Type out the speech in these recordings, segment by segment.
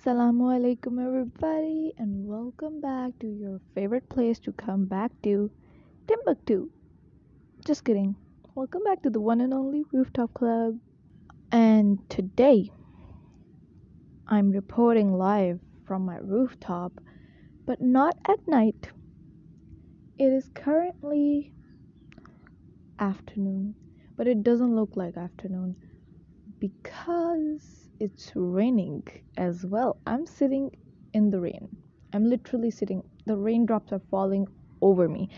Assalamu alaikum everybody and welcome back to your favorite place to come back to, Timbuktu. Just kidding. Welcome back to the one and only Rooftop Club. And today I'm reporting live from my rooftop, but not at night. It is currently afternoon, but it doesn't look like afternoon because it's raining as well. I'm sitting in the rain. I'm literally sitting. The raindrops are falling over me.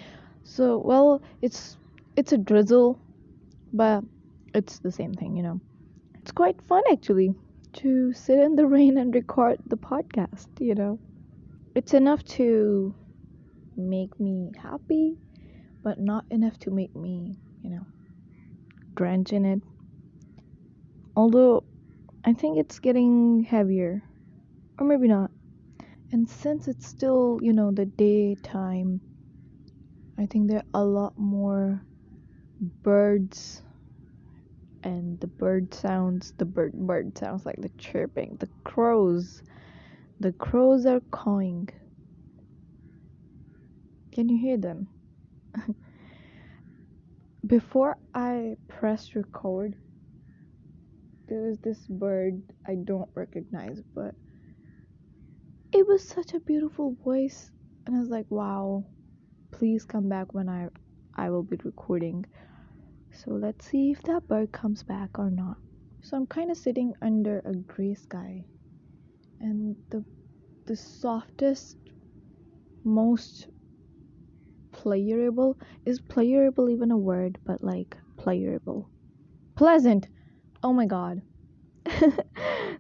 So, well, it's a drizzle, but it's the same thing, It's quite fun actually to sit in the rain and record the podcast. It's enough to make me happy, but not enough to make me, drench in it. Although I think it's getting heavier, or maybe not. And since it's still, the daytime, I think there are a lot more birds and the bird sounds like the chirping. The crows are cawing. Can you hear them? Before I pressed record, there was this bird I don't recognize, but it was such a beautiful voice, and I was like, wow, please come back when I will be recording. So let's see if that bird comes back or not. So I'm kind of sitting under a gray sky, and the softest, most pleasurable, is pleasurable even a word? But like pleasurable, pleasant. Oh my god,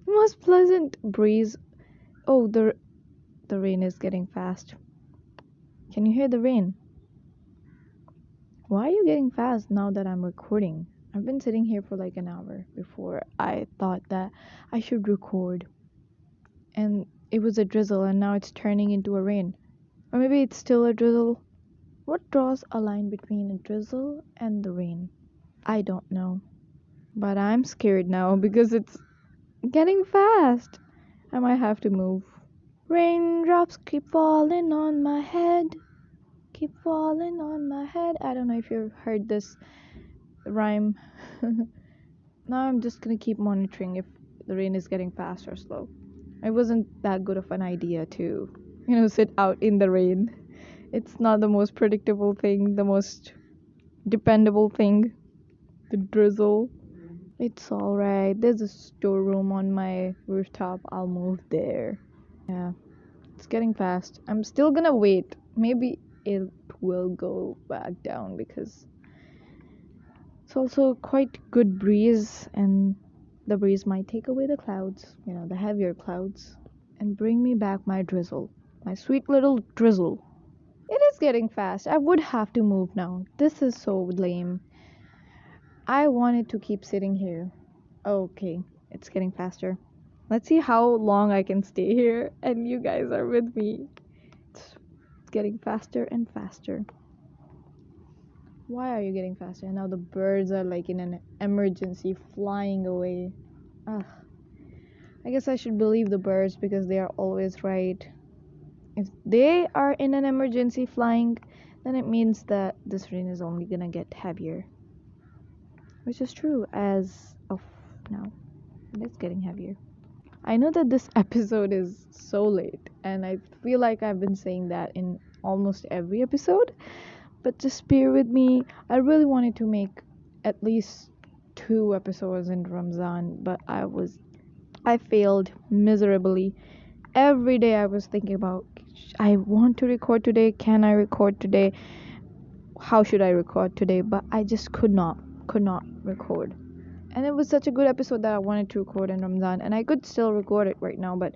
most pleasant breeze. Oh, the rain is getting fast. Can you hear the rain? Why are you getting fast now that I'm recording? I've been sitting here for like an hour before I thought that I should record. And it was a drizzle and now it's turning into a rain. Or maybe it's still a drizzle. What draws a line between a drizzle and the rain? I don't know. But I'm scared now because it's getting fast. I might have to move. Raindrops keep falling on my head. Keep falling on my head. I don't know if you've heard this rhyme. Now I'm just gonna keep monitoring if the rain is getting fast or slow. It wasn't that good of an idea to, sit out in the rain. It's not the most predictable thing, the most dependable thing. The drizzle. It's alright. There's a storeroom on my rooftop. I'll move there. Yeah. It's getting fast. I'm still gonna wait. Maybe it will go back down because it's also quite good breeze, and the breeze might take away the clouds, the heavier clouds, and bring me back my drizzle. My sweet little drizzle. It is getting fast. I would have to move now. This is so lame. I wanted to keep sitting here. Okay, it's getting faster. Let's see how long I can stay here and you guys are with me. It's getting faster and faster. Why are you getting faster? And now the birds are like in an emergency flying away. Ugh. I guess I should believe the birds because they are always right. If they are in an emergency flying, then it means that this rain is only gonna get heavier. Which is true as of now. It is getting heavier. I know that this episode is so late, and I feel like I've been saying that in almost every episode. But just bear with me. I really wanted to make at least 2 episodes in Ramzan, but I failed miserably. Every day I was thinking about, I want to record today. Can I record today? How should I record today? But I just could not record. And it was such a good episode that I wanted to record in Ramzan, and I could still record it right now, but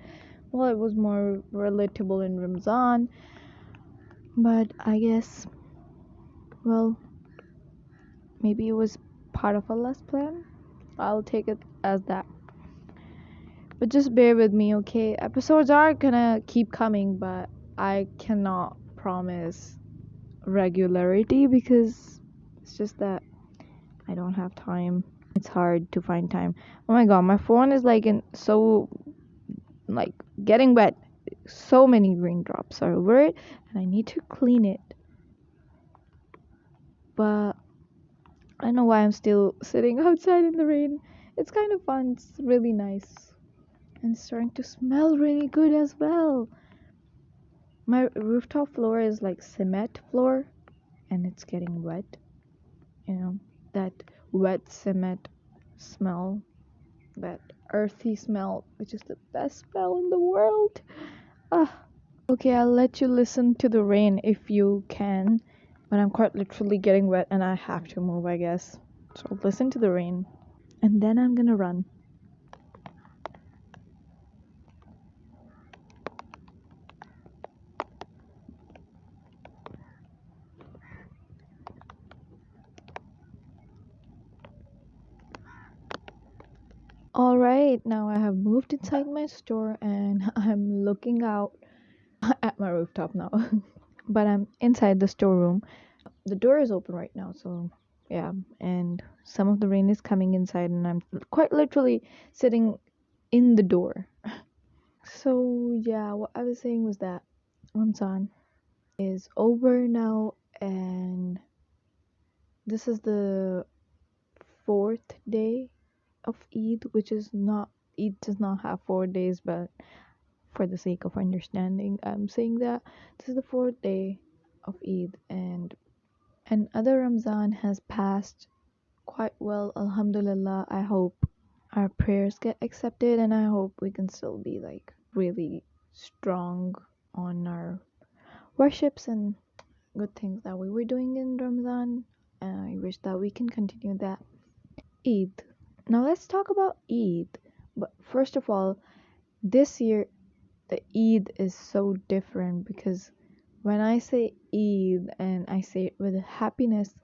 well, it was more relatable in Ramzan. But I guess, well, maybe it was part of Allah's plan. I'll take it as that. But just bear with me, okay? Episodes are gonna keep coming, but I cannot promise regularity because it's just that I don't have time. It's hard to find time. Oh my god, my phone is like like getting wet. So many raindrops are over it, and I need to clean it. But I don't know why I'm still sitting outside in the rain. It's kind of fun. It's really nice. And it's starting to smell really good as well. My rooftop floor is like cement floor and it's getting wet. You know, that wet cement smell, that earthy smell, which is the best smell in the world. Ah, okay, I'll let you listen to the rain if you can. But I'm quite literally getting wet and I have to move, I guess. So listen to the rain. And then I'm gonna run. Alright, now I have moved inside my store and I'm looking out at my rooftop now. But I'm inside the storeroom. The door is open right now, so yeah, and some of the rain is coming inside, and I'm quite literally sitting in the door. So yeah, what I was saying was that Ramzan is over now, and this is the fourth day of Eid, which is not Eid does not have 4 days, but for the sake of understanding, I'm saying that this is the fourth day of Eid, and another Ramzan has passed quite well, Alhamdulillah. I hope our prayers get accepted, and I hope we can still be like really strong on our worships and good things that we were doing in Ramadan. And I wish that we can continue that. Eid. Now let's talk about Eid. But first of all, this year the Eid is so different because when I say Eid and I say it with happiness,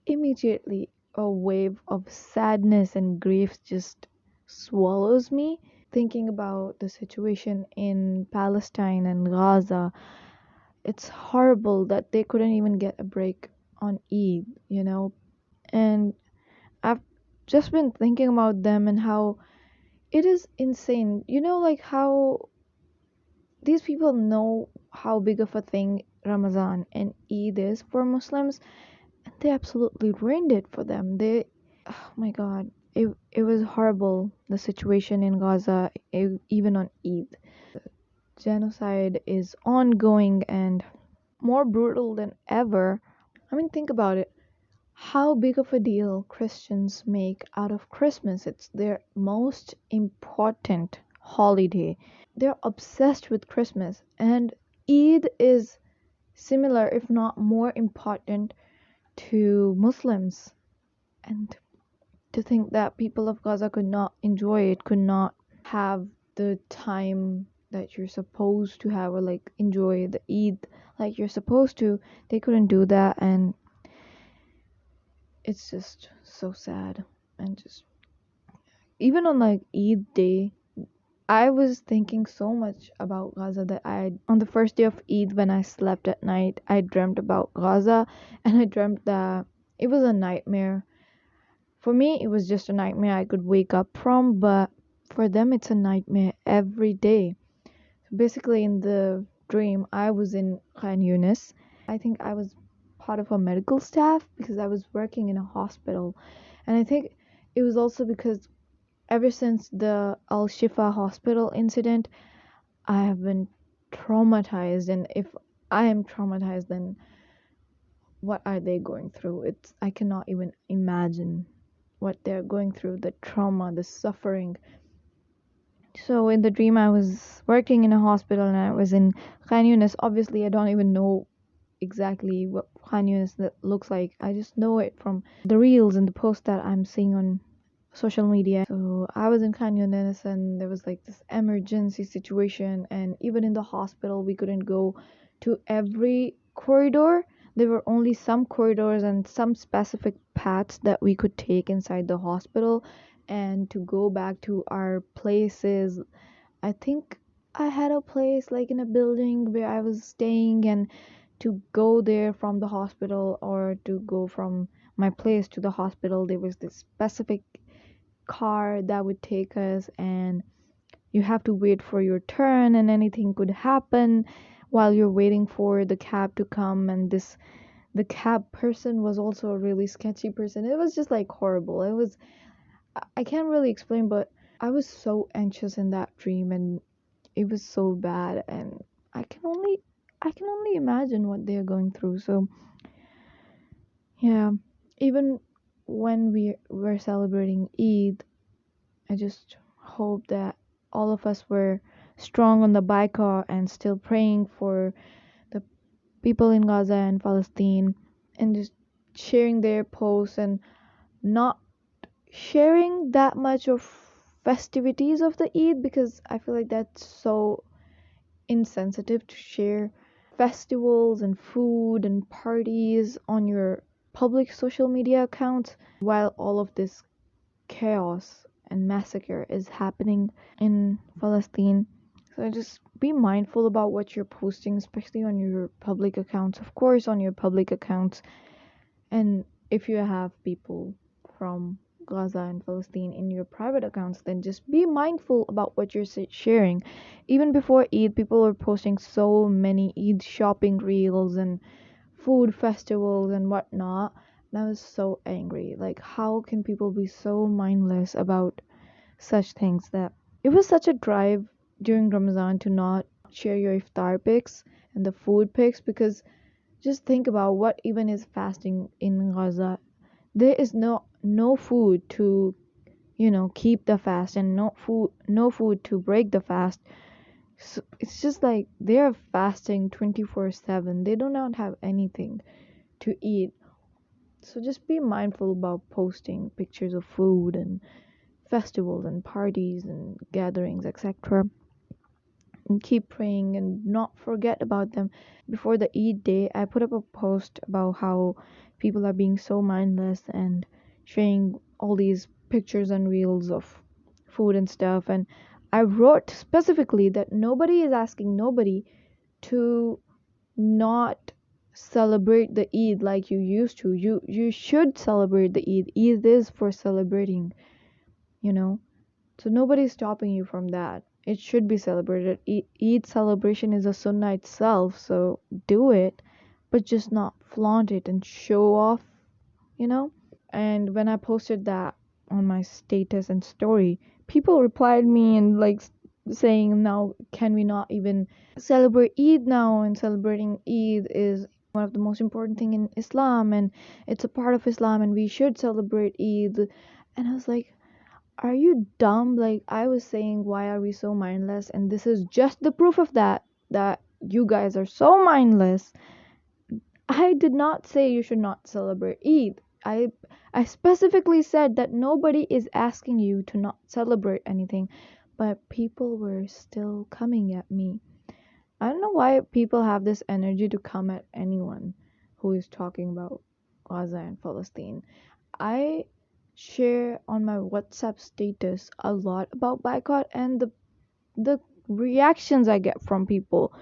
immediately a wave of sadness and grief just swallows me. Thinking about the situation in Palestine and Gaza, it's horrible that they couldn't even get a break on Eid. And I've just been thinking about them and how it is insane. Like how these people know how big of a thing Ramadan and Eid is for Muslims, and they absolutely ruined it for them. Oh my god, it was horrible, the situation in Gaza, even on Eid. Genocide is ongoing and more brutal than ever. I mean, think about it. How big of a deal Christians make out of Christmas. It's their most important holiday. They're obsessed with Christmas, and Eid is similar, if not more important, to Muslims. And to think that people of Gaza could not enjoy it, could not have the time that you're supposed to have, or like enjoy the Eid like you're supposed to, they couldn't do that, and it's just so sad. And just even on like Eid day, I was thinking so much about Gaza that on the first day of Eid, when I slept at night, I dreamt about Gaza, and I dreamt that it was a nightmare. For me, it was just a nightmare I could wake up from, but for them, it's a nightmare every day. So basically, in the dream, I was in Khan Yunis. I think I was part of a medical staff because I was working in a hospital. And I think it was also because ever since the Al Shifa hospital incident, I have been traumatized. And if I am traumatized, then what are they going through? I cannot even imagine what they're going through, the trauma, the suffering. So in the dream, I was working in a hospital and I was in Khan Yunis. Obviously, I don't even know exactly what Khan Yunis looks like. I just know it from the reels and the posts that I'm seeing on social media. So I was in Khan Yunis and there was like this emergency situation, and even in the hospital, we couldn't go to every corridor. There were only some corridors and some specific paths that we could take inside the hospital, and to go back to our places. I think I had a place like in a building where I was staying, and to go there from the hospital or to go from my place to the hospital, there was this specific car that would take us, and You have to wait for your turn and anything could happen while you're waiting for the cab to come. And the cab person was also a really sketchy person. It was just like horrible. I can't really explain, but I was so anxious in that dream, and it was so bad. And I can only I can only imagine what they're going through. So yeah, even when we were celebrating Eid, I just hope that all of us were strong on the baikah and still praying for the people in Gaza and Palestine, and just sharing their posts and not sharing that much of festivities of the Eid, because I feel like that's so insensitive to share festivals and food and parties on your public social media accounts while all of this chaos and massacre is happening in Palestine. So just be mindful about what you're posting, especially on your public accounts. Of course, on your public accounts, and if you have people from Gaza and Palestine in your private accounts, then just be mindful about what you're sharing. Even before Eid, people were posting so many Eid shopping reels and food festivals and whatnot. And I was so angry. Like, how can people be so mindless about such things? That it was such a drive during Ramadan to not share your iftar pics and the food pics, because just think about what even is fasting in Gaza. There is no food to keep the fast, and no food to break the fast. So it's just like they're fasting 24/7. They do not have anything to eat. So just be mindful about posting pictures of food and festivals and parties and gatherings, etc. And keep praying and not forget about them. Before the Eid day, I put up a post about how people are being so mindless and sharing all these pictures and reels of food and stuff. And I wrote specifically that nobody is asking nobody to not celebrate the Eid like you used to. You should celebrate the Eid. Eid is for celebrating, you know. So nobody's stopping you from that. It should be celebrated. Eid celebration is a sunnah itself, so do it, but just not flaunt it and show off, you know? And when I posted that on my status and story, people replied me and like saying, now can we not even celebrate Eid now? And celebrating Eid is one of the most important thing in Islam, and it's a part of Islam, and we should celebrate Eid. And I was like, are you dumb? Like, I was saying, why are we so mindless? And this is just the proof of that you guys are so mindless. I did not say you should not celebrate Eid. I specifically said that nobody is asking you to not celebrate anything, but people were still coming at me. I don't know why people have this energy to come at anyone who is talking about Gaza and Palestine. I share on my WhatsApp status a lot about boycott, and the reactions I get from people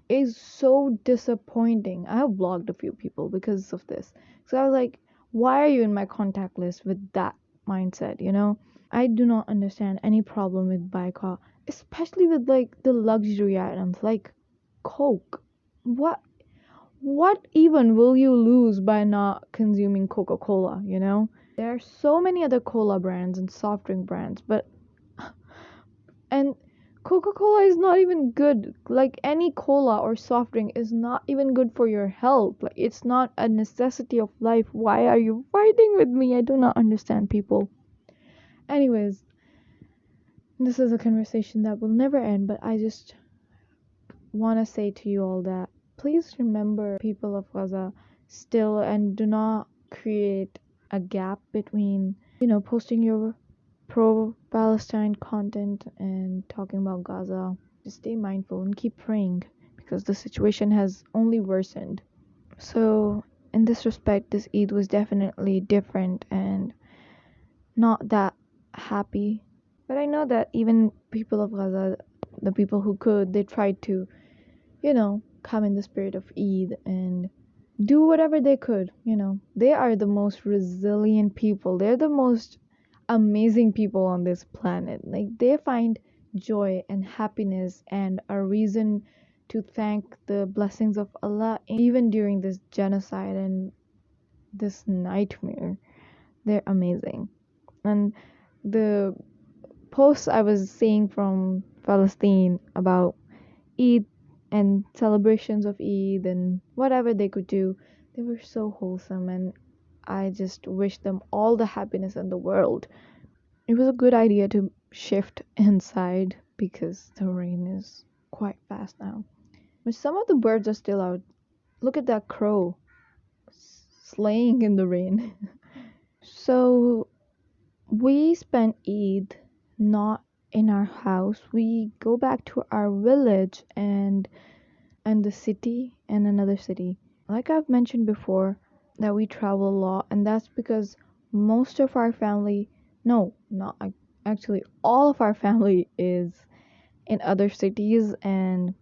is so disappointing. I have blocked a few people because of this. So I was like, why are you in my contact list with that mindset, you know? I do not understand any problem with boycott, especially with like the luxury items like Coke. What what even will you lose by not consuming Coca-Cola, you know? There are so many other cola brands and soft drink brands, but and Coca-Cola is not even good. Like any cola or soft drink is not even good for your health. Like it's not a necessity of life. Why are you fighting with me? I do not understand people. Anyways, this is a conversation that will never end, but I just want to say to you all that please remember people of Gaza still, and do not create a gap between, posting your pro Palestine content and talking about Gaza. Just stay mindful and keep praying, because the situation has only worsened. So, in this respect, this Eid was definitely different and not that happy. But I know that even people of Gaza, the people who could, they tried to, come in the spirit of Eid and do whatever they could. They are the most resilient people. They're the most amazing people on this planet. Like, they find joy and happiness and a reason to thank the blessings of Allah even during this genocide and this nightmare. They're amazing. And the posts I was seeing from Palestine about Eid and celebrations of Eid and whatever they could do, they were so wholesome, and I just wish them all the happiness in the world. It was a good idea to shift inside because the rain is quite fast now. But some of the birds are still out. Look at that crow slaying in the rain. So we spent Eid not in our house. We go back to our village and the city and another city. Like I've mentioned before, that we travel a lot, and that's because most of our family, no, not actually, all of our family is in other cities, and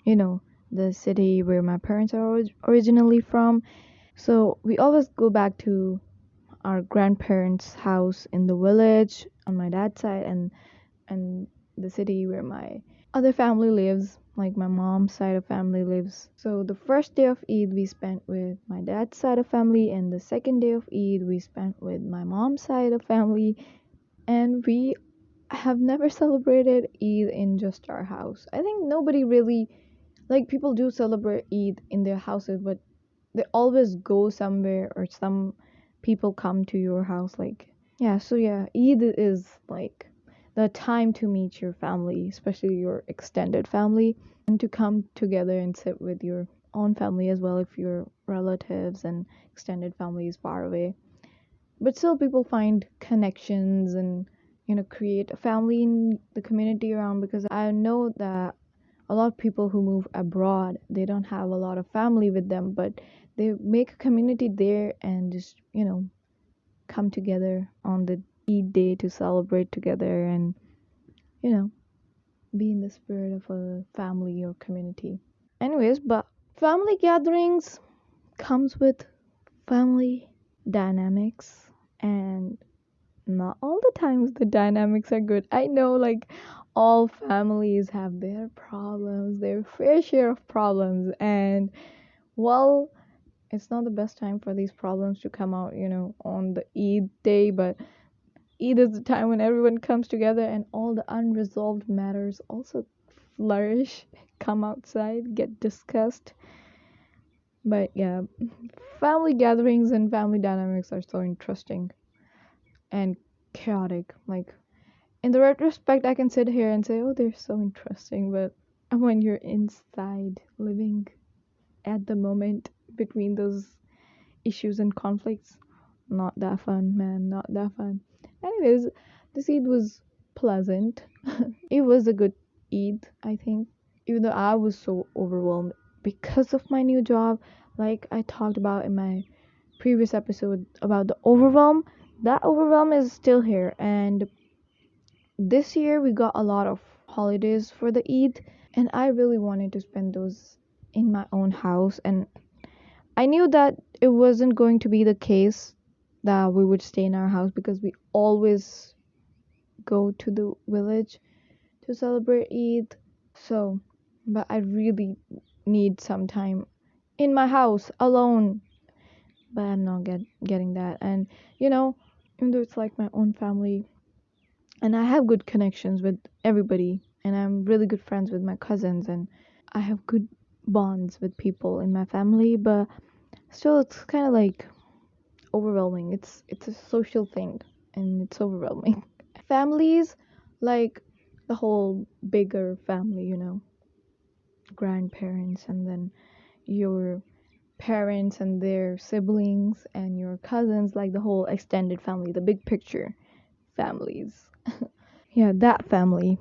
you know, the city where my parents are originally from. So we always go back to our grandparents' house in the village on my dad's side, and the city where my other family lives, like my mom's side of family lives. So the first day of Eid we spent with my dad's side of family, and the second day of Eid we spent with my mom's side of family. And we have never celebrated Eid in just our house. I think nobody really, like, people do celebrate Eid in their houses, but they always go somewhere or some people come to your house. Like, yeah, so yeah, Eid is like the time to meet your family, especially your extended family, and to come together and sit with your own family as well if your relatives and extended family is far away. But still, people find connections and, create a family in the community around, because I know that a lot of people who move abroad, they don't have a lot of family with them, but they make a community there and just, come together on the Eid day to celebrate together and, you know, be in the spirit of a family or community. Anyways, but family gatherings comes with family dynamics, and not all the times the dynamics are good. I know, like, all families have their problems, their fair share of problems, and well, it's not the best time for these problems to come out, on the Eid day, but Eid is the time when everyone comes together and all the unresolved matters also flourish, come outside, get discussed. But yeah, family gatherings and family dynamics are so interesting and chaotic. Like, in the retrospect, I can sit here and say, oh, they're so interesting, but when you're inside living at the moment between those issues and conflicts, not that fun, man, not that fun. Anyways, this Eid was pleasant. It was a good Eid, I think, even though I was so overwhelmed because of my new job. Like I talked about in my previous episode about the overwhelm, that overwhelm is still here. And this year we got a lot of holidays for the Eid, and I really wanted to spend those in my own house. And I knew that it wasn't going to be the case that we would stay in our house because we always go to the village to celebrate Eid. So, but I really need some time in my house alone, but I'm not getting that. And you know, even though it's like my own family, and I have good connections with everybody, and I'm really good friends with my cousins, and I have good bonds with people in my family, but still, it's kind of like overwhelming. It's a social thing, and it's overwhelming. Families, like the whole bigger family, grandparents, and then your parents and their siblings and your cousins, like the whole extended family, the big picture families. Yeah, that family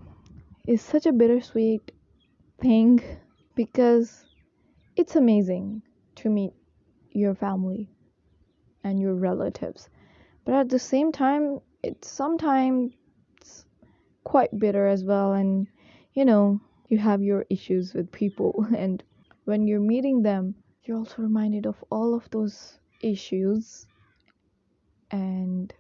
is such a bittersweet thing because it's amazing to meet your family and your relatives. But at the same time, it's sometimes quite bitter as well. And you know, you have your issues with people, and when you're meeting them, you're also reminded of all of those issues and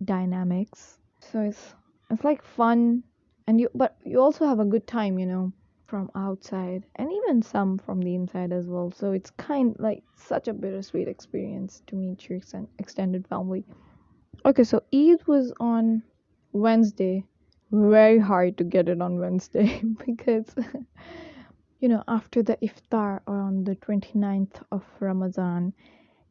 dynamics. So it's like fun And you also have a good time, from outside and even some from the inside as well. So it's kind like such a bittersweet experience to meet your extended family. Okay, so Eid was on Wednesday. Very hard to get it on Wednesday because after the iftar on the 29th of Ramadan,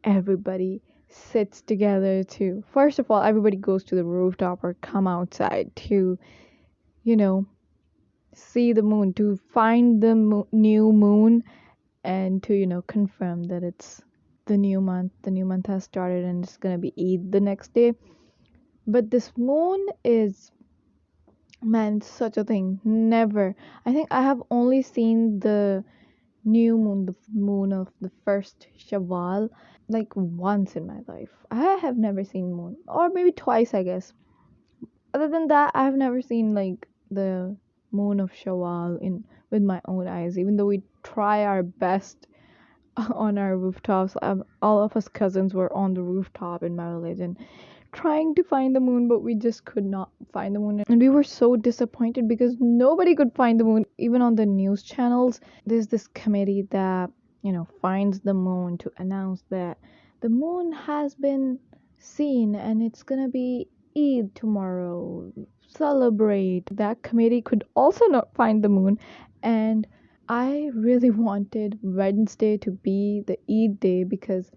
everybody sits together to, first of all, everybody goes to the rooftop or come outside to, you know, see the moon, to find the new moon, and to, confirm that it's the new month. The new month has started and it's gonna be Eid the next day. But this moon is, man, such a thing. Never. I think I have only seen the new moon, the moon of the first Shawwal, like once in my life. I have never seen moon, or maybe twice, I guess. Other than that, I have never seen like the moon of Shawwal in with my own eyes. Even though we try our best on our rooftops, all of us cousins were on the rooftop in my religion trying to find the moon, but we just could not find the moon. And we were so disappointed because nobody could find the moon. Even on the news channels, there's this committee that, finds the moon to announce that the moon has been seen and it's gonna be Eid tomorrow. Celebrate. That committee could also not find the moon. And I really wanted Wednesday to be the Eid day because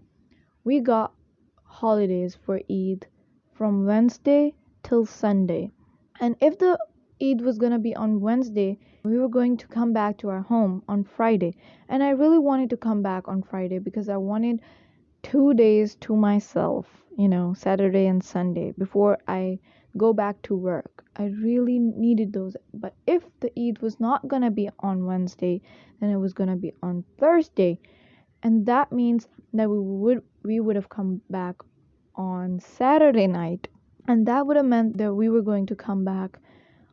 we got holidays for Eid from Wednesday till Sunday. And if the Eid was going to be on Wednesday, we were going to come back to our home on Friday. And I really wanted to come back on Friday because I wanted 2 days to myself, Saturday and Sunday before I go back to work. I really needed those. But if the Eid was not going to be on Wednesday, then it was going to be on Thursday. And that means that we would have come back on Saturday night, and that would have meant that we were going to come back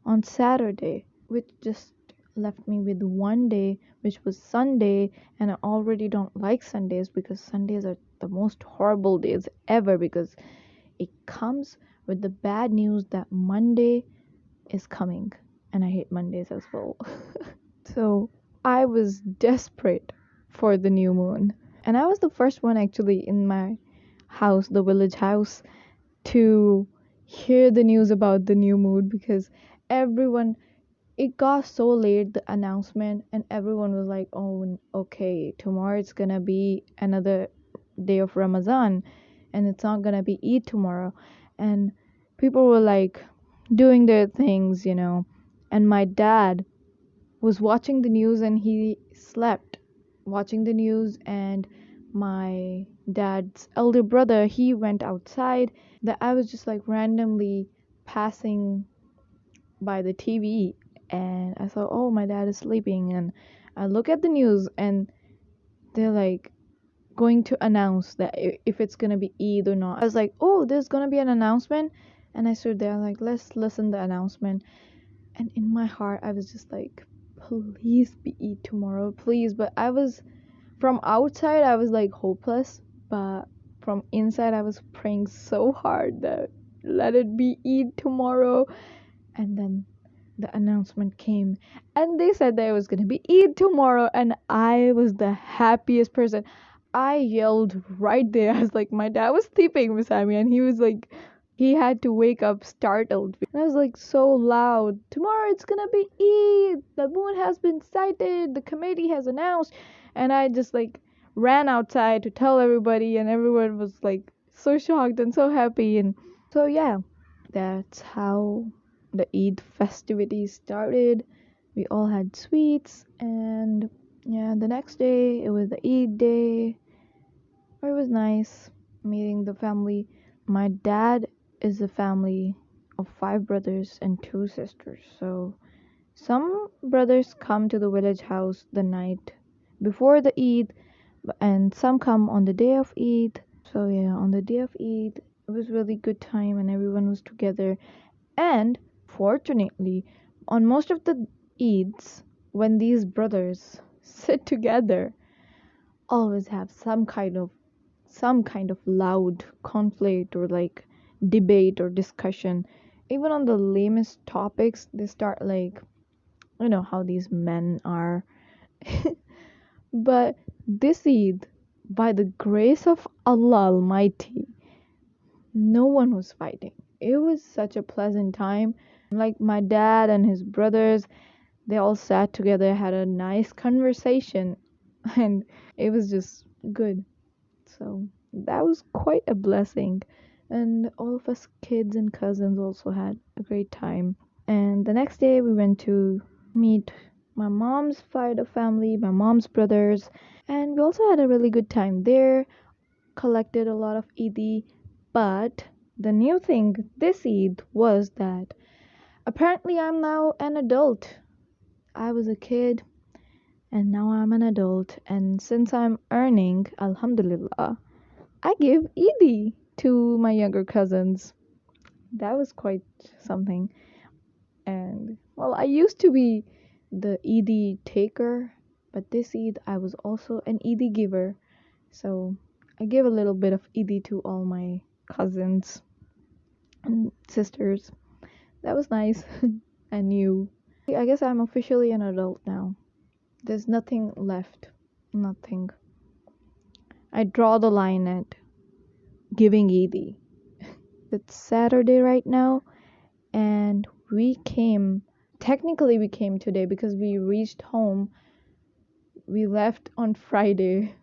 on Saturday, which just left me with one day, which was Sunday. And I already don't like Sundays because Sundays are the most horrible days ever because it comes with the bad news that Monday is coming, and I hate Mondays as well. So I was desperate for the new moon. And I was the first one actually in my house, the village house, to hear the news about the new moon because everyone, it got so late, the announcement, and everyone was like, oh, okay, tomorrow it's gonna be another day of Ramadan and it's not gonna be Eid tomorrow. And people were like doing their things, and my dad was watching the news and he slept watching the news. And my dad's elder brother, he went outside. That I was just like randomly passing by the TV and I thought, oh, my dad is sleeping. And I look at the news and they're like going to announce that if it's gonna be Eid or not. I was like, oh, there's gonna be an announcement. And I stood there like, let's listen the announcement. And in my heart, I was just like, please be Eid tomorrow, please. But I was, from outside, I was like hopeless. But from inside, I was praying so hard that let it be Eid tomorrow. And then the announcement came and they said that it was going to be Eid tomorrow. And I was the happiest person. I yelled right there. I was like, my dad was sleeping beside me and he was like, he had to wake up startled. And I was like so loud. Tomorrow it's gonna be Eid. The moon has been sighted. The committee has announced. And I just like ran outside to tell everybody, and everyone was like so shocked and so happy. And so yeah, that's how the Eid festivities started. We all had sweets, and yeah, the next day it was the Eid day. It was nice meeting the family. My dad is a family of 5 brothers and 2 sisters. So some brothers come to the village house the night before the Eid, and some come on the day of Eid. So yeah, on the day of Eid, it was really good time and everyone was together. And fortunately, on most of the Eids, when these brothers sit together, always have some kind of loud conflict or like debate or discussion. even on the lamest topics, they start like, you know how these men are. But this Eid, by the grace of Allah Almighty, no one was fighting. It was such a pleasant time. Like my dad and his brothers, they all sat together, had a nice conversation, and it was just good. So that was quite a blessing. And all of us kids and cousins also had a great time. And the next day, we went to meet my mom's side of family, my mom's brothers, and we also had a really good time there. Collected a lot of Eid, but the new thing this Eid was that apparently I'm now an adult. I was a kid and now I'm an adult, and since I'm earning, Alhamdulillah, I give Eid to my younger cousins. That was quite something. And well, I used to be the Eid taker, but this Eid I was also an Eid giver. So I gave a little bit of Eid to all my cousins and sisters. That was nice and new. I guess I'm officially an adult now. There's nothing left. Nothing. I draw the line at giving Eid. It's Saturday right now, and technically we came today because we reached home. We left on Friday,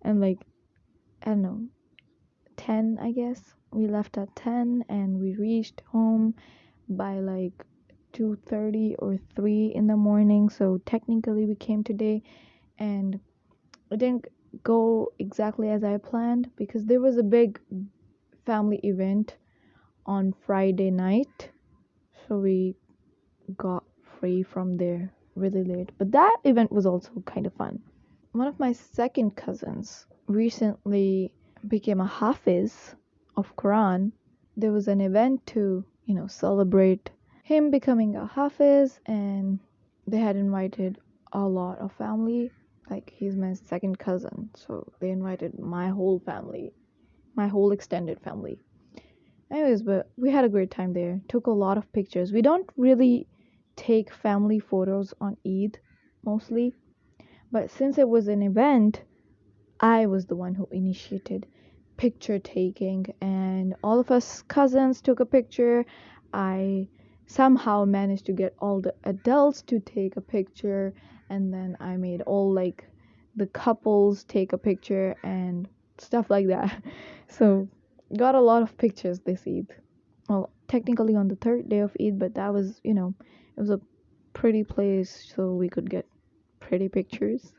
and like, I don't know, 10, I guess. We left at 10 and we reached home by like 2:30 or 3 in the morning. So technically we came today, and it didn't go exactly as I planned because there was a big family event on Friday night. So we got free from there really late. But that event was also kind of fun. One of my second cousins recently became a Hafiz of Quran. There was an event to, celebrate him becoming a Hafiz, and they had invited a lot of family. Like, he's my second cousin, so they invited my whole family, my whole extended family. Anyways, but we had a great time there. Took a lot of pictures. We don't really take family photos on Eid mostly, but since it was an event, I was the one who initiated picture taking, and all of us cousins took a picture. I somehow managed to get all the adults to take a picture, and then I made all like the couples take a picture and stuff like that. So, got a lot of pictures this Eid. Well, technically on the third day of Eid, but that was, it was a pretty place, so we could get pretty pictures.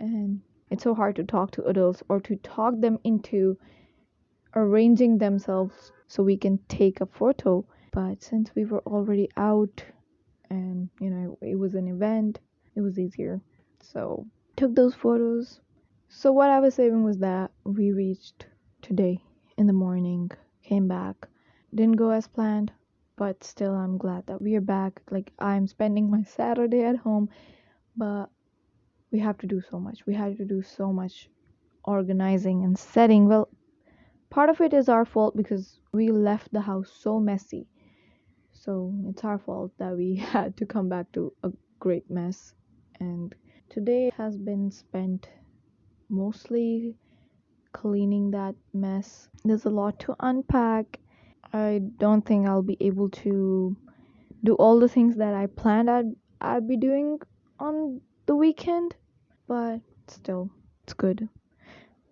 And it's so hard to talk to adults or to talk them into arranging themselves so we can take a photo. But since we were already out and, it was an event, it was easier. So, took those photos. So, what I was saying was that we reached today in the morning, came back. Didn't go as planned, but still, I'm glad that we are back. Like, I'm spending my Saturday at home, but we have to do so much. We had to do so much organizing and setting. Well, part of it is our fault because we left the house so messy. So it's our fault that we had to come back to a great mess. And today has been spent mostly cleaning that mess. There's a lot to unpack. I don't think I'll be able to do all the things that I planned I'd be doing on the weekend, but still, it's good.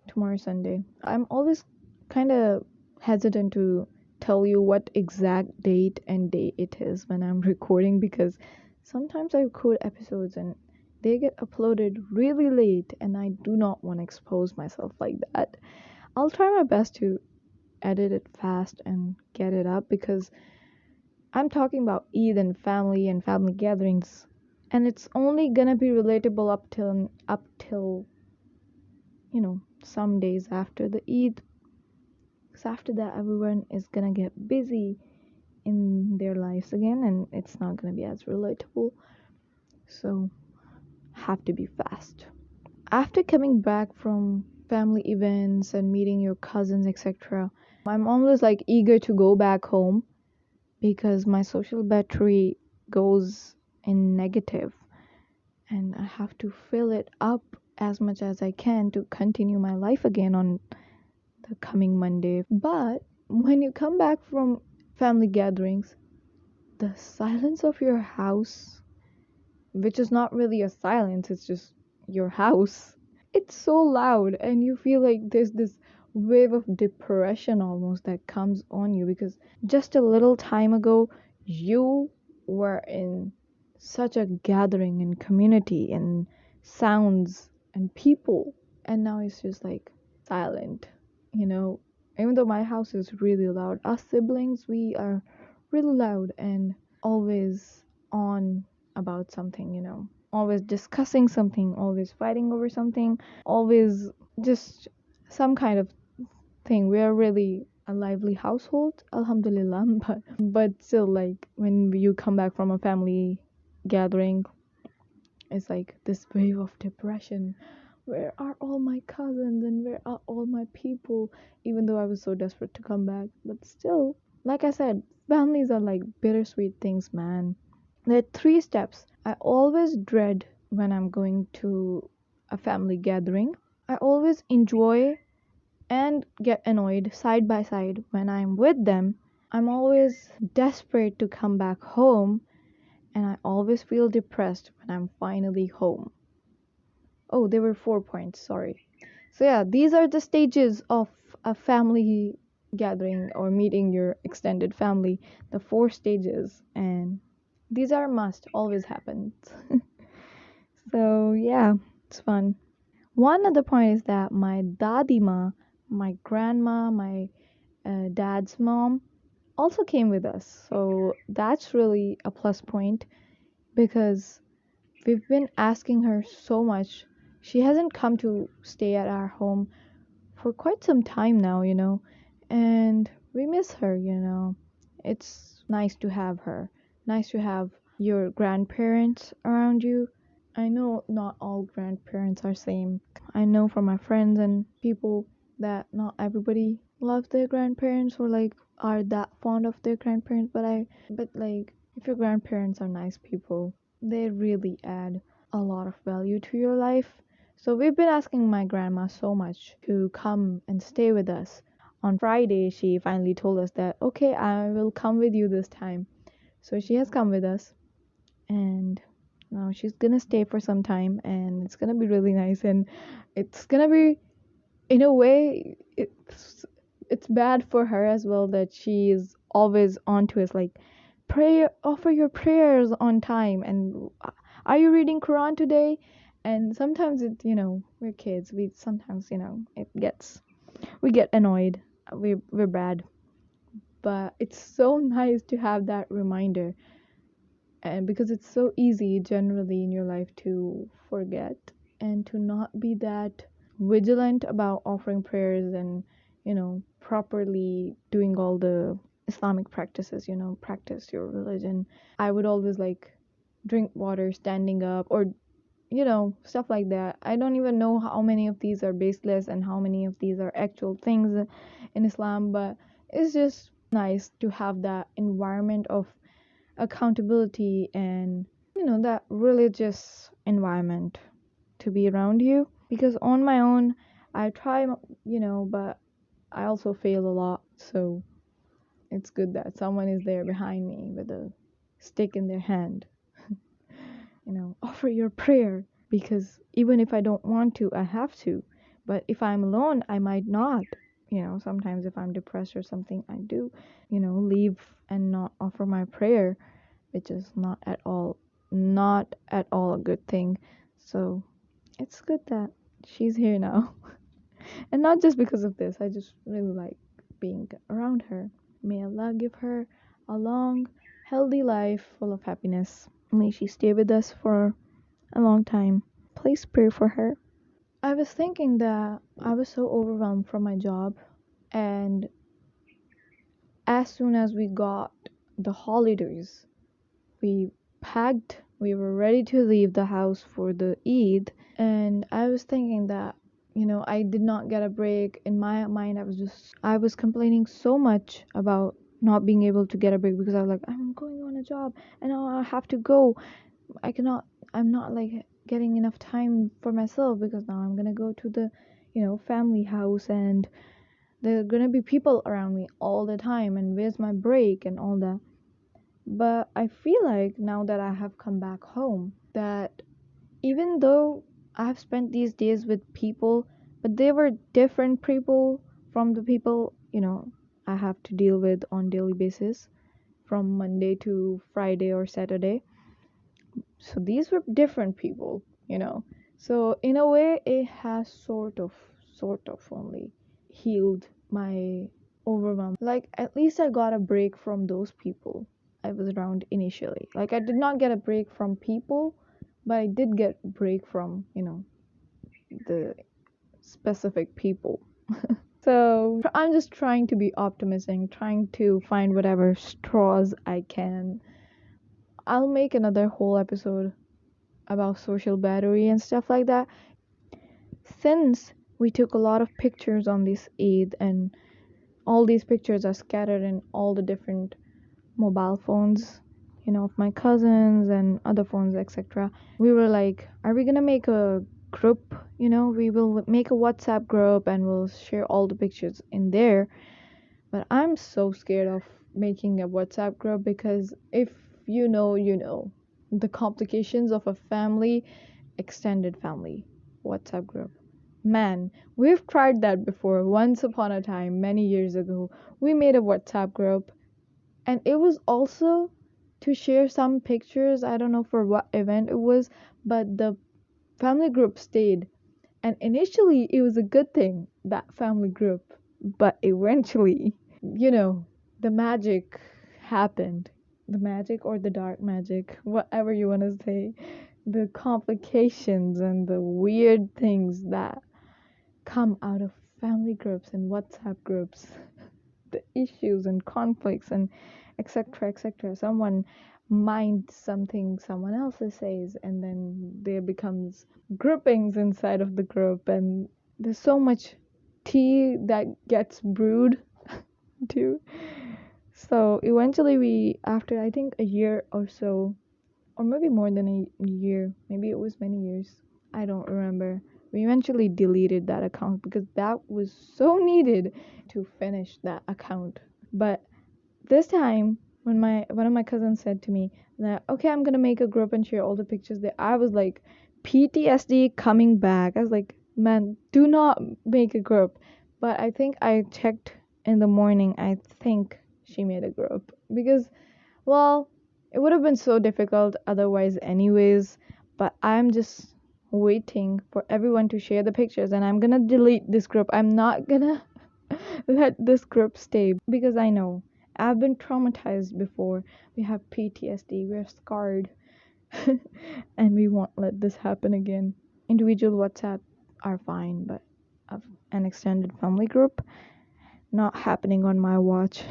Tomorrow Sunday. I'm always kind of hesitant to tell you what exact date and day it is when I'm recording because sometimes I record episodes and they get uploaded really late, and I do not want to expose myself like that. I'll try my best to edit it fast and get it up because I'm talking about Eid and family gatherings, and it's only gonna be relatable up till some days after the Eid. Because after that, everyone is gonna get busy in their lives again, and it's not gonna be as relatable. So, have to be fast. After coming back from family events and meeting your cousins, etc., I'm always like eager to go back home because my social battery goes in negative and I have to fill it up as much as I can to continue my life again on the coming Monday. But when you come back from family gatherings, the silence of your house, which is not really a silence, it's just your house. It's so loud, and you feel like there's this wave of depression almost that comes on you because just a little time ago, you were in such a gathering and community and sounds and people, and now it's just like silent, you know. Even though my house is really loud, us siblings, we are really loud and always on about something, always discussing something, always fighting over something, always just some kind of thing. We are really a lively household, alhamdulillah. But still, like when you come back from a family gathering, it's like this wave of depression. Where are all my cousins and where are all my people? Even though I was so desperate to come back, but still, like I said, families are like bittersweet things, man. There are three steps I always dread when I'm going to a family gathering. I always enjoy and get annoyed side by side when I'm with them. I'm always desperate to come back home, and I always feel depressed when I'm finally home. Oh, there were 4 points, sorry. So, yeah, these are the stages of a family gathering or meeting your extended family, the four stages, and these are must, always happen. So, yeah, it's fun. One other point is that my dadima, my grandma, my dad's mom, also came with us. So, that's really a plus point because we've been asking her so much. She hasn't come to stay at our home for quite some time now, and we miss her. It's nice to have her. Nice to have your grandparents around you. I know not all grandparents are same. I know from my friends and people that not everybody loves their grandparents or like are that fond of their grandparents, but like if your grandparents are nice people, they really add a lot of value to your life. So we've been asking my grandma so much to come and stay with us. On Friday, she finally told us that, okay, I will come with you this time. So she has come with us, and now she's gonna stay for some time, and it's gonna be really nice. And it's gonna be, in a way, it's bad for her as well that she is always on to us, like, pray, offer your prayers on time, and are you reading Quran today? And sometimes we're kids, we sometimes it gets we get annoyed, we're bad, but it's so nice to have that reminder, and because it's so easy generally in your life to forget and to not be that vigilant about offering prayers and properly doing all the Islamic practices, practice your religion. I would always like drink water standing up, or stuff like that. I don't even know how many of these are baseless and how many of these are actual things in Islam, but it's just nice to have that environment of accountability and that religious environment to be around you, because on my own I try, but I also fail a lot. So it's good that someone is there behind me with a stick in their hand, offer your prayer, because even if I don't want to, I have to. But if I'm alone, I might not. Sometimes if I'm depressed or something, I do, leave and not offer my prayer, which is not at all a good thing. So it's good that she's here now. And not just because of this, I just really like being around her. May Allah give her a long, healthy life full of happiness. May she stay with us for a long time. Please pray for her. I was thinking that I was so overwhelmed from my job, and as soon as we got the holidays, we we were ready to leave the house for the Eid, and I was thinking that I did not get a break. In my mind, I was complaining so much about not being able to get a break because I was like, I'm going on a job and now I have to go. I cannot, I'm not like getting enough time for myself because now I'm gonna go to the, family house and there are gonna be people around me all the time and where's my break and all that. But I feel like now that I have come back home, that even though I've spent these days with people, but they were different people from the people, I have to deal with on daily basis from Monday to Friday or Saturday. So these were different people. So in a way it has sort of only healed my overwhelm. Like at least I got a break from those people I was around initially. Like I did not get a break from people, but I did get a break from, the specific people. So I'm just trying to be optimistic, trying to find whatever straws I can. I'll make another whole episode about social battery and stuff like that. Since we took a lot of pictures on this Eid and all these pictures are scattered in all the different mobile phones, of my cousins and other phones, etc. We were like, are we gonna make a group? We will make a WhatsApp group and we'll share all the pictures in there. But I'm so scared of making a WhatsApp group because if the complications of a family, extended family WhatsApp group. Man, we've tried that before. Once upon a time, many years ago, we made a WhatsApp group and it was also to share some pictures. I don't know for what event it was, but the family group stayed. And initially, it was a good thing, that family group. But eventually, the magic happened. The magic or the dark magic, whatever you want to say. The complications and the weird things that come out of family groups and WhatsApp groups, the issues and conflicts and etc. etc. Someone minds something someone else says, and then there becomes groupings inside of the group, and there's so much tea that gets brewed too. So eventually, we, after I think a year or so, or maybe more than a year, maybe it was many years, I don't remember. We eventually deleted that account because that was so needed to finish that account. But this time, when my one of my cousins said to me that okay, I'm gonna make a group and share all the pictures there, I was like, PTSD coming back. I was like, man, do not make a group. But I think I checked in the morning. I think she made a group because, well, it would have been so difficult otherwise, anyways. But I'm just waiting for everyone to share the pictures, and I'm gonna delete this group. I'm not gonna let this group stay because I know I've been traumatized before. We have PTSD, we're scarred, and we won't let this happen again. Individual WhatsApp are fine, but an extended family group, not happening on my watch.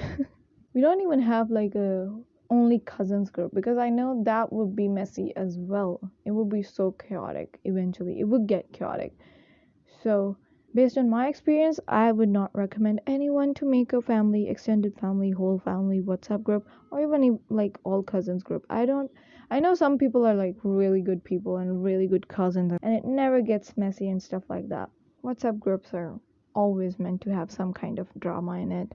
We don't even have like a only cousins group because I know that would be messy as well. It would be so chaotic eventually. It would get chaotic. So, based on my experience, I would not recommend anyone to make a family, extended family, whole family WhatsApp group, or even like all cousins group. I know some people are like really good people and really good cousins, and it never gets messy and stuff like that. WhatsApp groups are always meant to have some kind of drama in it.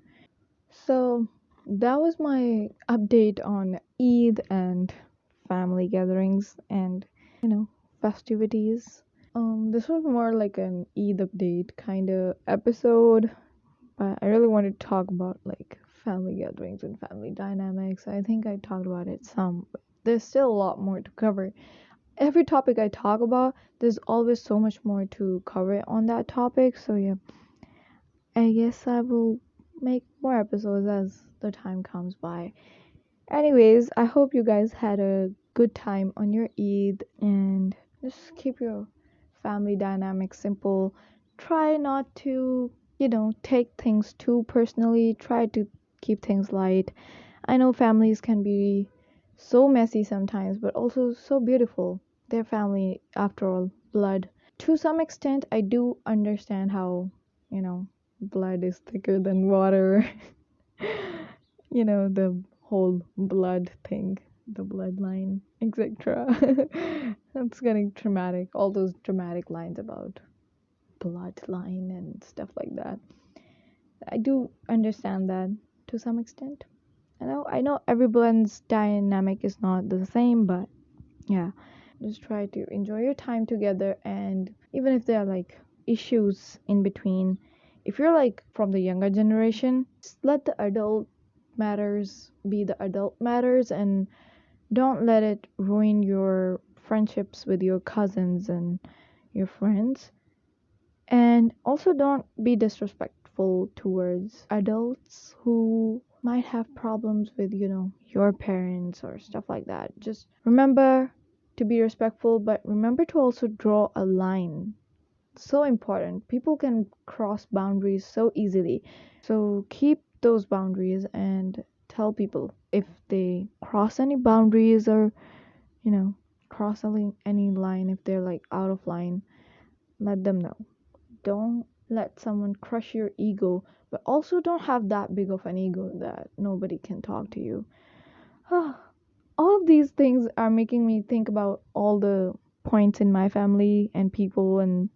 So, that was my update on Eid and family gatherings and, festivities. This was more like an Eid update kind of episode, but I really wanted to talk about like family gatherings and family dynamics. I think I talked about it some, but there's still a lot more to cover. Every topic I talk about, there's always so much more to cover on that topic. So yeah, I guess I will make more episodes as the time comes by. Anyways, I hope you guys had a good time on your Eid and just keep your family dynamics simple. Try not to, take things too personally. Try to keep things light. I know families can be so messy sometimes, but also so beautiful. They're family, after all, blood. To some extent, I do understand how, you know, blood is thicker than water. The whole blood thing, the bloodline, etc. That's getting dramatic. All those dramatic lines about bloodline and stuff like that. I do understand that to some extent. I know everyone's dynamic is not the same, but yeah, just try to enjoy your time together. And even if there are like issues in between, if you're like from the younger generation, just let the adult matters be the adult matters, and don't let it ruin your friendships with your cousins and your friends. And also don't be disrespectful towards adults who might have problems with, your parents or stuff like that. Just remember to be respectful, but remember to also draw a line. So important. People can cross boundaries so easily. So keep those boundaries and tell people if they cross any boundaries or, cross any line, if they're like out of line, let them know. Don't let someone crush your ego, but also don't have that big of an ego that nobody can talk to you. All of these things are making me think about all the points in my family and people and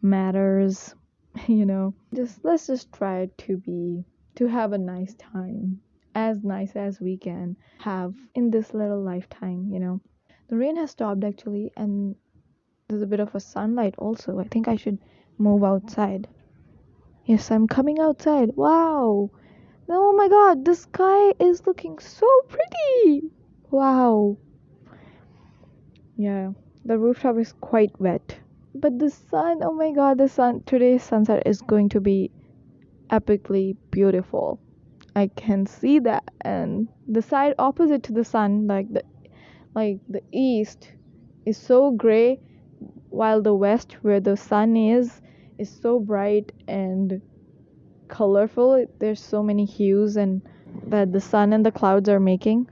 matters. Just let's just try to have a nice time, as nice as we can have in this little lifetime. The rain has stopped actually, and there's a bit of a sunlight also. I think I should move outside. Yes, I'm coming outside. Wow. Oh my god, the sky is looking so pretty. Wow. Yeah, the rooftop is quite wet. But the sun, oh my god, today's sunset is going to be epically beautiful. I can see that. And the side opposite to the sun, like the east is so gray, while the west where the sun is so bright and colorful. There's so many hues and that the sun and the clouds are making,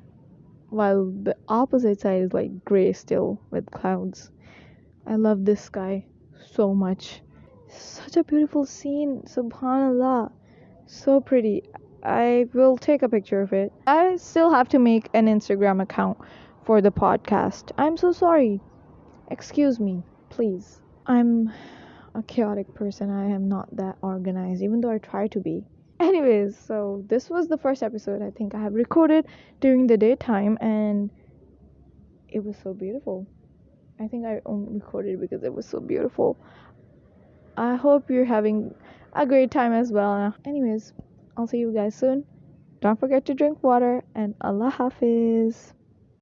while the opposite side is like gray still with clouds. I love this sky so much. Such a beautiful scene, subhanallah. So pretty. I will take a picture of it. I still have to make an Instagram account for the podcast. I'm so sorry. Excuse me, please. I'm a chaotic person. I am not that organized, even though I try to be. Anyways, so this was the first episode I think I have recorded during the daytime, and it was so beautiful. I think I only recorded because it was so beautiful. I hope you're having a great time as well. Anyways, I'll see you guys soon. Don't forget to drink water, and Allah Hafiz.